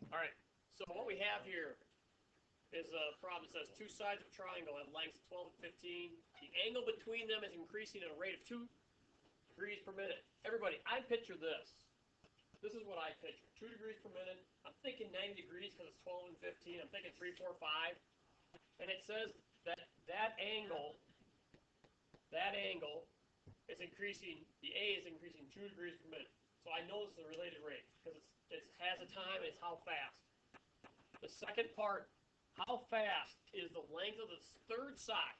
All right, so what we have here is a problem that says two sides of a triangle have lengths 12 and 15. The angle between them is increasing at a rate of 2 degrees per minute. Everybody, I picture this. This is what I picture. 2 degrees per minute. I'm thinking 90 degrees because it's 12 and 15. I'm thinking 3, 4, 5. And it says that that angle is increasing, the A is increasing 2 degrees per minute. So I know this is a related rate because it has a time and it's how fast. The second part, how fast is the length of the third side?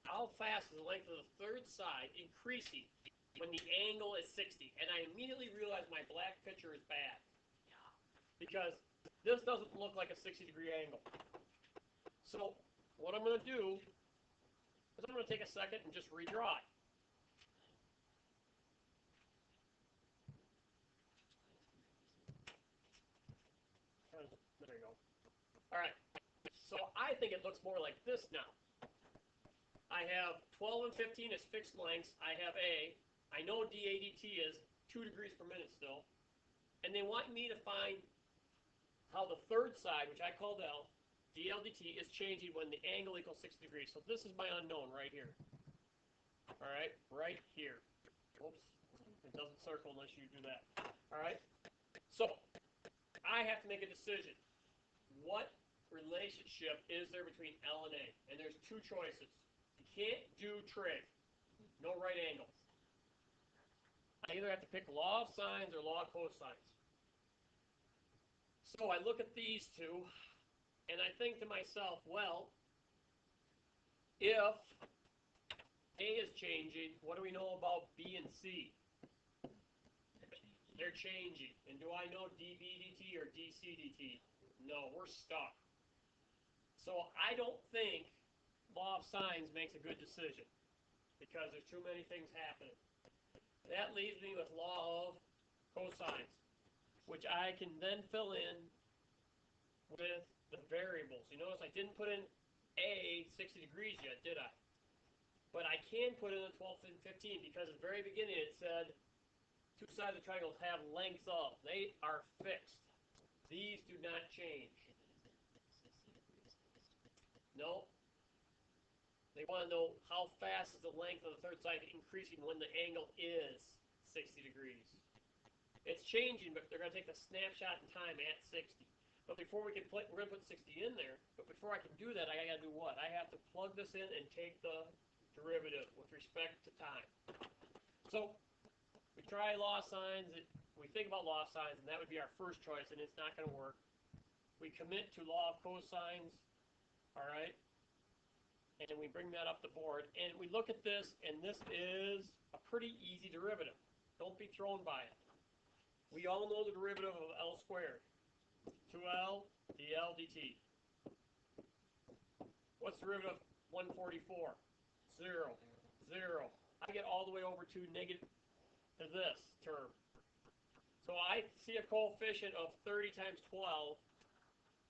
How fast is the length of the third side increasing when the angle is 60? And I immediately realize my black picture is bad because this doesn't look like a 60-degree angle. So what I'm going to do is I'm going to take a second and just redraw it. There you go. All right. So I think it looks more like this now. I have 12 and 15 as fixed lengths. I have A. I know dAdt is 2 degrees per minute still. And they want me to find how the third side, which I called L, dL dt, is changing when the angle equals 60 degrees. So this is my unknown right here. All right, right here. Oops, it doesn't circle unless you do that. All right, so I have to make a decision. What relationship is there between L and A? And there's two choices. You can't do trig. No right angles. I either have to pick law of sines or law of cosines. So I look at these two, and I think to myself, well, if A is changing, what do we know about B and C? They're changing. And do I know dB dt or dC dt? No, we're stuck. So I don't think law of sines makes a good decision because there's too many things happening. That leaves me with law of cosines, which I can then fill in with the variables. You notice I didn't put in A 60 degrees yet, did I? But I can put in the 12 and 15 because at the very beginning it said two sides of triangles have lengths of. They are fixed. These do not change. No. They want to know how fast is the length of the third side increasing when the angle is 60 degrees. It's changing, but they're going to take the snapshot in time at 60. But before we can we're going to put 60 in there, but before I can do that, I got to do what? I have to plug this in and take the derivative with respect to time. So we try law of sines. We think about law of sines, and that would be our first choice, and it's not going to work. We commit to law of cosines, all right? And we bring that up the board, and we look at this, and this is a pretty easy derivative. Don't be thrown by it. We all know the derivative of L squared. 2L dL dt. What's the derivative of 144? 0. 0. I get all the way over to negative to this term. So I see a coefficient of 30 times 12.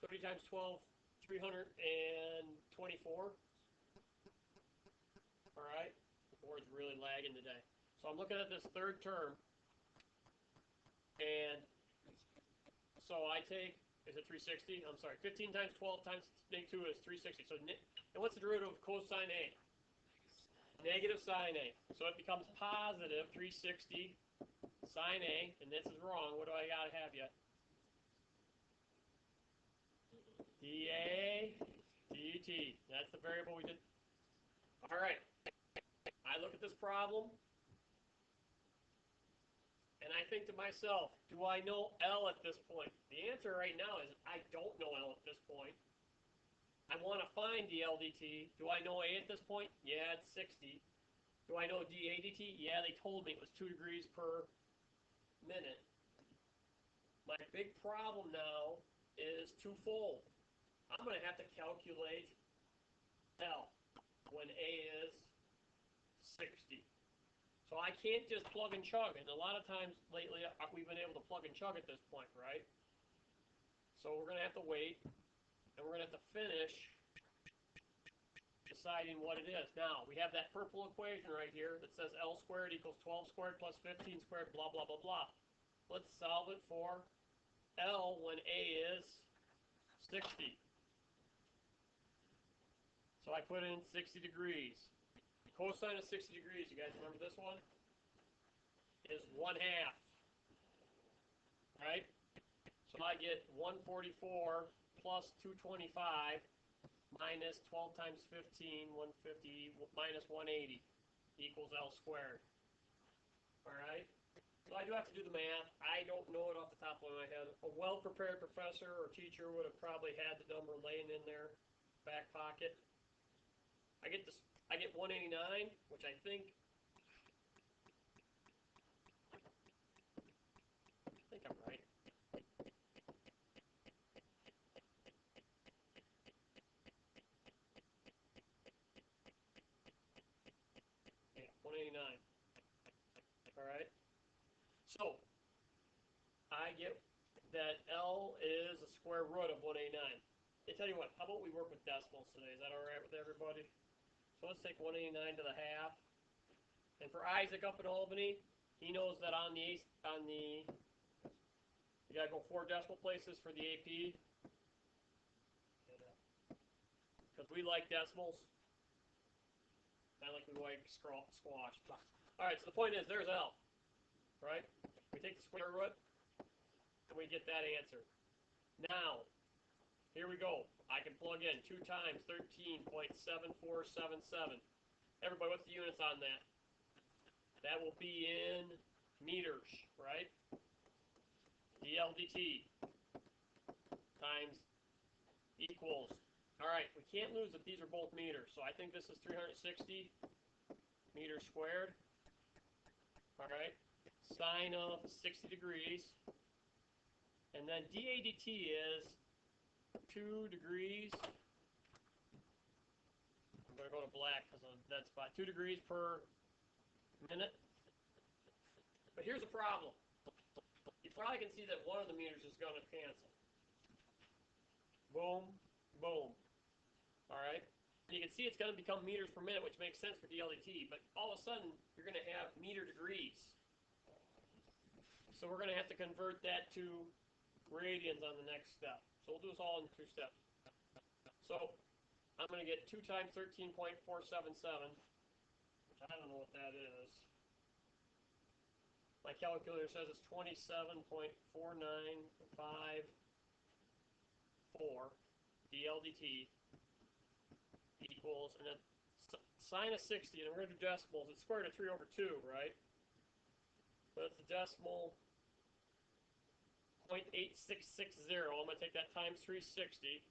30 times 12, 324. All right, the board's really lagging today. So I'm looking at this third term, and so I take, is it 360? I'm sorry, 15 times 12 times negative 2 is 360. So, and what's the derivative of cosine A? Negative sine A. So it becomes positive 360 sine A, and this is wrong. What do I got to have yet? dA dt. That's the variable we did. All right. I look at this problem, and I think to myself, do I know L at this point? The answer right now is I don't know L at this point. I want to find dL dt. Do I know A at this point? Yeah, it's 60. Do I know dA dt? Yeah, they told me it was 2 degrees per minute. My big problem now is twofold. I'm going to have to calculate L when A is 60. So I can't just plug and chug. And a lot of times lately we've been able to plug and chug at this point, right? So we're going to have to wait, and we're going to have to finish deciding what it is. Now, we have that purple equation right here that says L squared equals 12 squared plus 15 squared, blah, blah, blah, blah. Let's solve it for L when A is 60. So I put in 60 degrees. Cosine of 60 degrees, you guys remember this one? Is 1/2. Right? So I get 144 plus 225 minus 12 times 15, 150 minus 180 equals L squared. All right? So I do have to do the math. I don't know it off the top of my head. A well-prepared professor or teacher would have probably had the number laying in their back pocket. I get 189, which I think I'm right. Yeah, 189. All right. So I get that L is a square root of 189. I tell you what, how about we work with decimals today? Is that all right with everybody? So let's take 189 to the half. And for Isaac up in Albany, he knows that you gotta go 4 decimal places for the AP. Because we like decimals. Not like we like squash. All right, so the point is, there's L, right? We take the square root, and we get that answer. Now, here we go. I can plug in 2 times 13.7477. Everybody, what's the units on that? That will be in meters, right? dl/dt times equals. All right, we can't lose that these are both meters, so I think this is 360 meters squared. All right, sine of 60 degrees. And then dA/dt is 2 degrees. I'm going to go to black because of that spot. 2 degrees per minute. But here's the problem. You probably can see that one of the meters is going to cancel. Boom, boom. All right? And you can see it's going to become meters per minute, which makes sense for dl/dt. But all of a sudden, you're going to have meter degrees. So we're going to have to convert that to radians on the next step. So we'll do this all in 2 steps. So I'm going to get 2 times 13.477, which I don't know what that is. My calculator says it's 27.49554 dl/dt equals, and then sine of 60, and we're going to do decimals. It's square root of 3/2, right? But it's a decimal 0.8660. I'm going to take that times 360.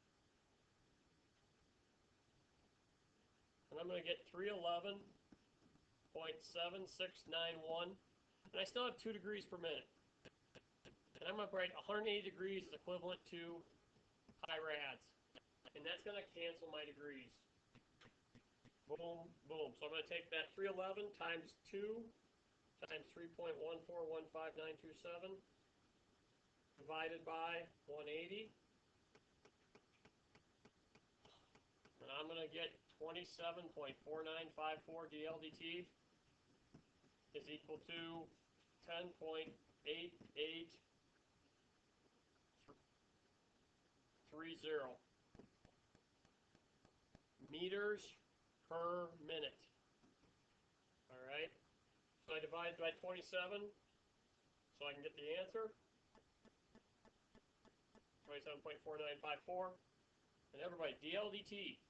And I'm going to get 311.7691. And I still have 2 degrees per minute. And I'm going to write 180 degrees is equivalent to pi rads. And that's going to cancel my degrees. Boom, boom. So I'm going to take that 311 times 2 times 3.1415927 divided by 180. And I'm going to get 27.4954 dl/dt is equal to 10.8830 meters per minute. All right. So I divide by 27 so I can get the answer. 27.4954. And everybody, dl/dt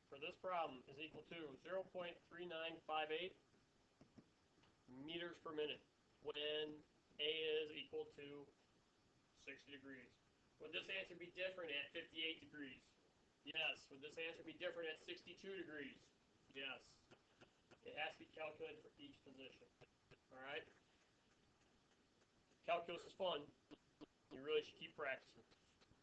for this problem is equal to 0.3958 meters per minute when A is equal to 60 degrees. Would this answer be different at 58 degrees? Yes. Would this answer be different at 62 degrees? Yes. It has to be calculated for each position. All right? Calculus is fun. You really should keep practicing.